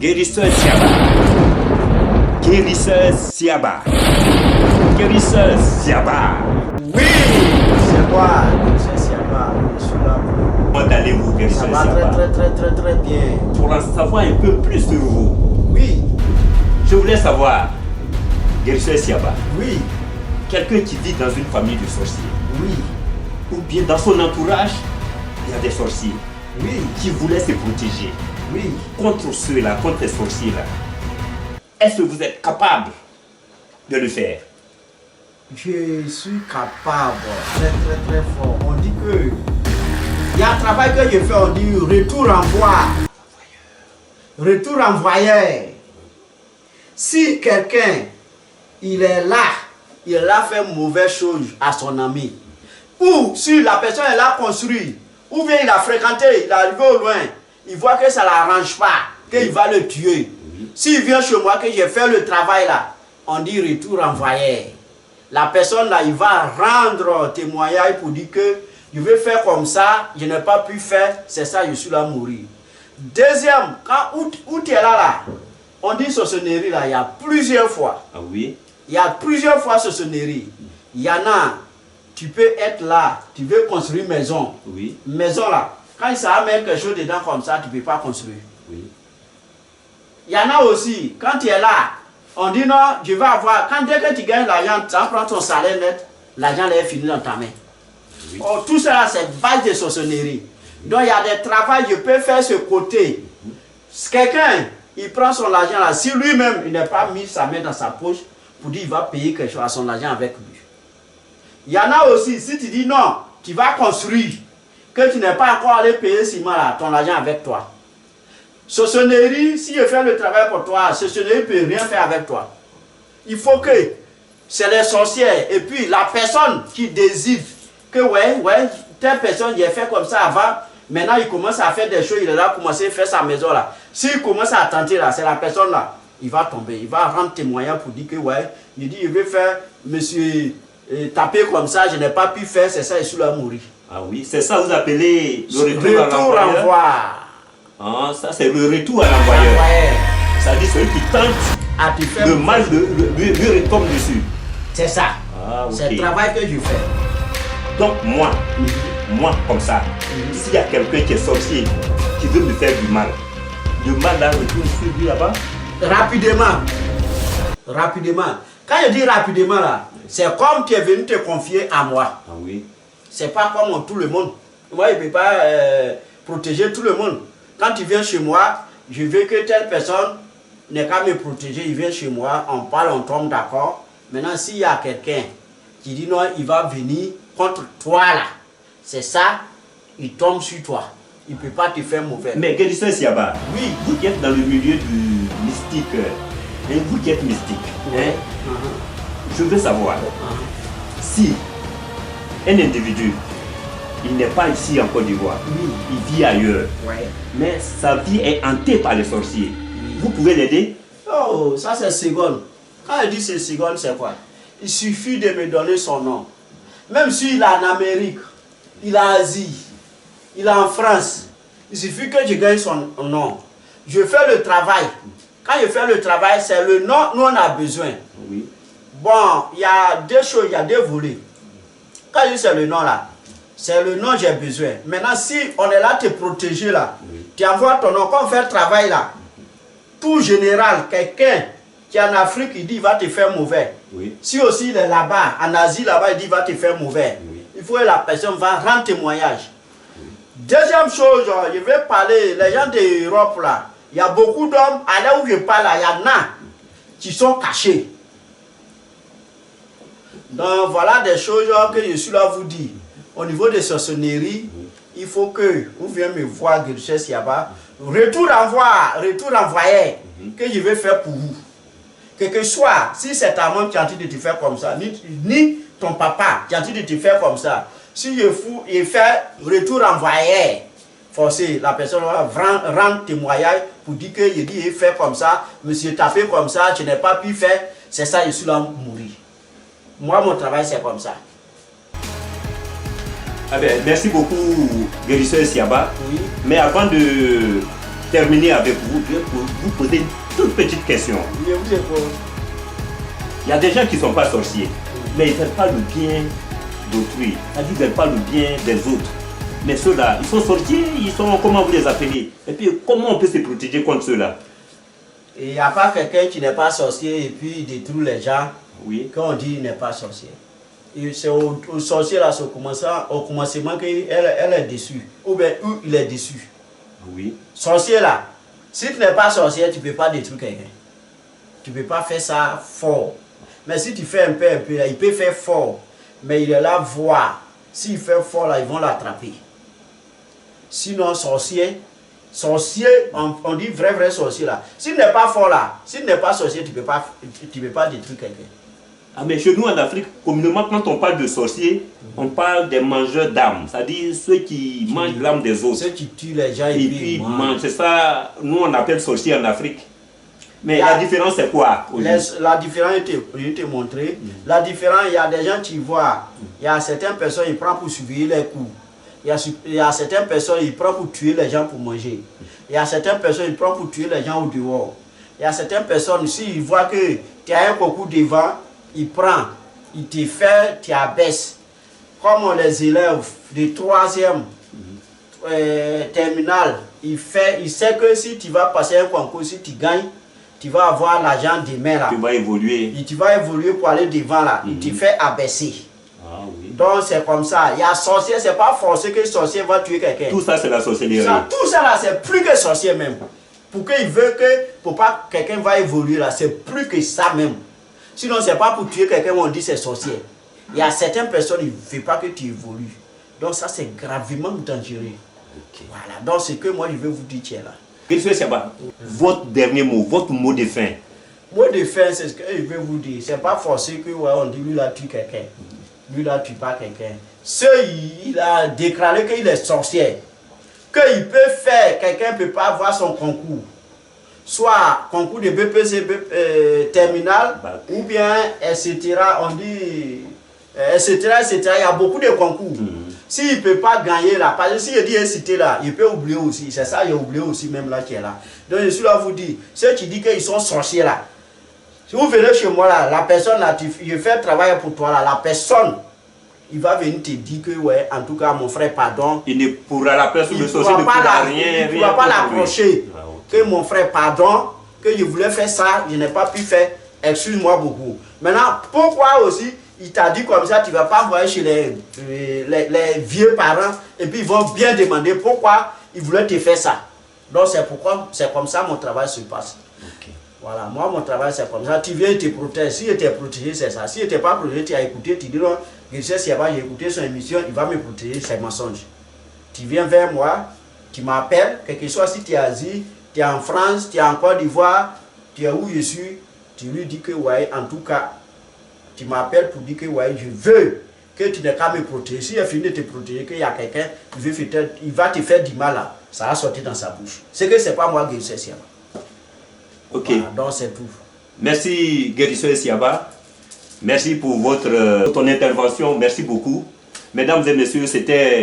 Guérisseur Siaba. Guérisseur Siaba. Guérisseur Siaba. Oui, c'est moi, c'est Siaba. Je suis là. Comment allez-vous, guérisseur Siaba? Ça va très bien. Pour en savoir un peu plus sur vous, Oui, je voulais savoir, guérisseur Siaba, oui, quelqu'un qui vit dans une famille de sorciers, oui, ou bien dans son entourage, il y a des sorciers oui, qui voulaient se protéger oui. contre ceux-là, contre les sorciers-là. Est-ce que vous êtes capable de le faire? Je suis capable, très fort. On dit que il y a un travail que je fais, on dit retour envoi. Retour envoyeur. Si quelqu'un, il est là, il a fait mauvaise chose à son ami, ou si la personne elle a construit, ou bien il a fréquenté, il est arrivé au loin, il voit que ça ne l'arrange pas, qu'il va le tuer. S'il vient chez moi, que j'ai fait le travail là, on dit retour envoyeur. La personne là, il va rendre témoignage pour dire que je vais faire comme ça, je n'ai pas pu faire, c'est ça, je suis là à mourir. Deuxième, où tu es là, on dit sorcellerie là, il y a plusieurs fois. Ah oui? Il y a plusieurs fois sorcellerie. Il y en a, tu peux être là, tu veux construire une maison. Oui. Maison là, quand ça va mettre quelque chose dedans comme ça, tu ne peux pas construire. Oui. Il y en a aussi, quand tu es là, on dit non, je vais avoir, dès que tu gagnes l'argent, tu vas prendre ton salaire net, l'argent est fini dans ta main. Oui. Oh, tout ça, c'est base de sorcellerie. Donc il y a des travaux, je peux faire ce côté. Quelqu'un, il prend son argent là, si lui-même, il n'a pas mis sa main dans sa poche, pour dire qu'il va payer quelque chose à son argent avec lui. Il y en a aussi, si tu dis non, tu vas construire, que tu n'es pas encore allé payer ciment là, ton argent avec toi. Sorcellerie, si je fais le travail pour toi, sorcellerie ne peut rien faire avec toi. Il faut que c'est les sorcières et puis la personne qui désire que ouais, telle personne, il a fait comme ça avant, maintenant il commence à faire des choses, il est là, commencer à faire sa maison là. S'il commence à tenter là, c'est la personne là, il va tomber, il va rendre témoignage pour dire que ouais, il dit, je vais faire, monsieur, taper comme ça, je n'ai pas pu faire, c'est ça, je suis là à mourir. Ah oui, c'est ça vous appelez le retour à Retour l'envoyeur? renvoi. Ah, ça c'est le retour à l'envoyeur. Ça dit celui qui tente Ah, tu fais le mal lui retombe dessus. c'est ça. Ah, ok. C'est le travail que je fais. Donc moi comme ça, s'il y a quelqu'un qui est sorcier, qui veut me faire du mal, le mal là retourne sur lui là-bas? Rapidement. Quand je dis rapidement là, c'est comme tu es venu te confier à moi. Ah oui. C'est pas comme tout le monde. Moi, je ne peux pas protéger tout le monde. Quand tu viens chez moi, je veux que telle personne n'ait qu'à me protéger. Il vient chez moi, on parle, on tombe d'accord. Maintenant, s'il y a quelqu'un qui dit non, il va venir contre toi là, c'est ça, il tombe sur toi. Il ne peut pas te faire mauvais. Mais guérisseur Siaba, Oui. vous qui êtes dans le milieu du mystique, vous qui êtes mystique, Ouais. je veux savoir si un individu, il n'est pas ici en Côte d'Ivoire, Oui. il vit ailleurs, Ouais. mais sa vie est hantée par les sorciers, vous pouvez l'aider? Oh, ça c'est seconde. Quand je dis c'est seconde, c'est quoi? Il suffit de me donner son nom. Même s'il est en Amérique, il est en Asie, il est en France, il suffit que je gagne son nom. Je fais le travail. Quand je fais le travail, c'est le nom, nous on a besoin. Oui. Bon, il y a deux choses, il y a deux volets. Quand je dis c'est le nom là, c'est le nom j'ai besoin. Maintenant, si on est là te protéger là, tu envoies ton nom, quand on fait le travail là, tout général, quelqu'un qui est en Afrique, il dit il va te faire mauvais. Oui. Si aussi il est là-bas, en Asie là-bas, il dit il va te faire mauvais. Oui. Il faut que la personne va rendre témoignage. Deuxième chose, je vais parler, les gens d'Europe là, il y a beaucoup d'hommes, à là où je parle là, il y en a qui sont cachés. Donc voilà des choses que je suis là à vous dire. Au niveau de sorcellerie, il faut que vous veniez me voir, guérisseur Siaba. Retour envoyé, que je vais faire pour vous. Quel que soit, si c'est ta maman qui est en train de te faire comme ça, ni ton papa qui est en train de te faire comme ça, si je fous et fait retour envoyé, forcé, la personne va rendre témoignage pour dire que je dis il fait comme ça, monsieur tapé comme ça, je n'ai pas pu faire, c'est ça, je suis là pour mourir. Moi, mon travail, c'est comme ça. Ah ben, merci beaucoup, guérisseur Siaba. Oui. Mais avant de terminer avec vous, je vais vous poser une toute petite question. Je vous écoute. Il y a des gens qui ne sont pas sorciers, mais ils ne veulent pas le bien d'autrui. C'est-à-dire qu'ils ne veulent pas le bien des autres. Mais ceux-là, ils sont sorciers, ils sont, comment vous les appelez? Et puis, comment on peut se protéger contre ceux-là? Il n'y a pas quelqu'un qui n'est pas sorcier et puis il détruit les gens. Oui. Quand on dit il n'est pas sorcier. C'est au sorcier là, c'est au commencement qu'elle est déçue. Ou bien il est déçu. Oui. Sorcier là, si tu n'es pas sorcier, tu ne peux pas détruire quelqu'un. Tu ne peux pas faire ça fort. Mais si tu fais un peu là, il peut faire fort. Mais il est là voir. S'il fait fort là, ils vont l'attraper. Sinon, sorcier, on dit vrai sorcier là. S'il n'est pas fort là, s'il n'est pas sorcier, tu ne peux pas détruire quelqu'un. Ah, mais chez nous en Afrique, communément, quand on parle de sorciers, on parle des mangeurs d'âmes, c'est-à-dire ceux qui mangent l'âme des autres. Ceux qui tuent les gens et puis mangent. C'est ça, nous on appelle sorciers en Afrique. Mais la différence c'est quoi? La différence, je vais te montrer. La différence, il y a des gens qui voient, il y a certaines personnes, ils prennent pour surveiller les coups. Il y a certaines personnes, ils prennent pour tuer les gens pour manger. Il y a certaines personnes, ils prennent pour tuer les gens au dehors. Il y a certaines personnes, s'ils voient que tu as un concours devant, il prend, il te fait, tu abaisses. Comme les élèves de 3e terminale, il sait que si tu vas passer un concours, si tu gagnes, tu vas avoir l'argent demain là. Tu vas évoluer. Et tu vas évoluer pour aller devant là. Il te fait abaisser. Ah, oui. Donc c'est comme ça. Il y a sorcier, c'est pas forcé que le sorcier va tuer quelqu'un. Tout ça c'est la sorcellerie. Tout ça là, c'est plus que sorcier même. Pour qu'il veut que, pour pas quelqu'un va évoluer là, c'est plus que ça même. Sinon, c'est pas pour tuer quelqu'un, on dit c'est sorcier. Il y a certaines personnes, ils ne veulent pas que tu évolues. Donc ça, c'est gravement dangereux. Okay. Voilà, donc c'est que moi, je veux vous dire, tiens là. Votre dernier mot, votre mot de fin. Mot de fin, c'est ce que je veux vous dire. C'est pas forcé que, ouais, on dit, lui là, tue quelqu'un. Lui là, tue pas quelqu'un. Il a déclaré qu'il est sorcier. Qu'il peut faire, quelqu'un ne peut pas avoir son concours. Soit concours de BPC terminal, ou bien, etc. On dit, etc. Il y a beaucoup de concours. S'il ne peut pas gagner là, parce que s'il dit cité là, il peut oublier aussi. C'est ça, il a oublié aussi même là qui est là. Donc je suis là vous dire, ceux qui disent qu'ils sont sorciers là, si vous venez chez moi là, la personne là, je fais un travail pour toi là, la personne, il va venir te dire que ouais, en tout cas mon frère, pardon. Il ne pourra la personne de sorcier, il ne pourra pas l'approcher. Que mon frère, pardon, que je voulais faire ça, je n'ai pas pu faire, excuse-moi beaucoup. Maintenant, pourquoi aussi, il t'a dit comme ça, tu ne vas pas envoyer chez les vieux parents, et puis ils vont bien demander pourquoi ils voulaient te faire ça. Donc c'est pourquoi, c'est comme ça mon travail se passe. Okay. Voilà, moi mon travail c'est comme ça, tu viens te protéger, si tu es protégé c'est ça, si tu n'es pas protégé, tu as écouté, tu dis non, je sais si j'ai écouté son émission, il va me protéger, c'est mensonge. Tu viens vers moi, tu m'appelles, quelque chose si tu es à Asie, tu es en France, tu es en Côte d'Ivoire, tu es où je suis, tu lui dis que ouais, en tout cas, tu m'appelles pour dire que ouais, je veux que tu n'es qu'à me protéger. Si il a fini de te protéger, qu'il y a quelqu'un, il va te faire du mal là, ça va sortir dans sa bouche. C'est que c'est pas moi qui sais Siaba. Ok. Voilà, donc c'est tout. Merci Guérisseur Siaba. Merci pour ton intervention. Merci beaucoup. Mesdames et messieurs, c'était